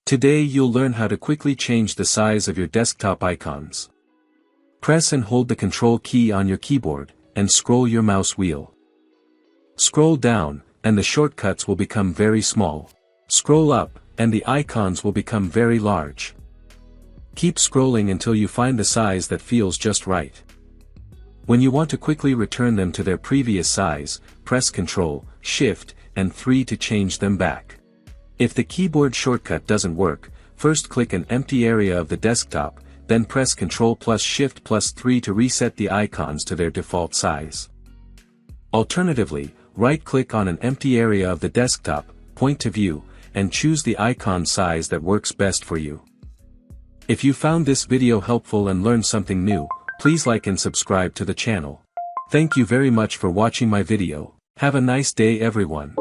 Today you'll learn how to quickly change the size of your desktop icons. Press and hold the Control key on your keyboard, and scroll your mouse wheel. Scroll down, and the shortcuts will become very small. Scroll up, and the icons will become very large. Keep scrolling until you find the size that feels just right. When you want to quickly return them to their previous size, press Ctrl, Shift, and 3 to change them back. If the keyboard shortcut doesn't work, first click an empty area of the desktop, then press Ctrl plus Shift plus 3 to reset the icons to their default size. Alternatively, right-click on an empty area of the desktop, point to View, and choose the icon size that works best for you. If you found this video helpful and learned something new, please like and subscribe to the channel. Thank you very much for watching my video. Have a nice day everyone.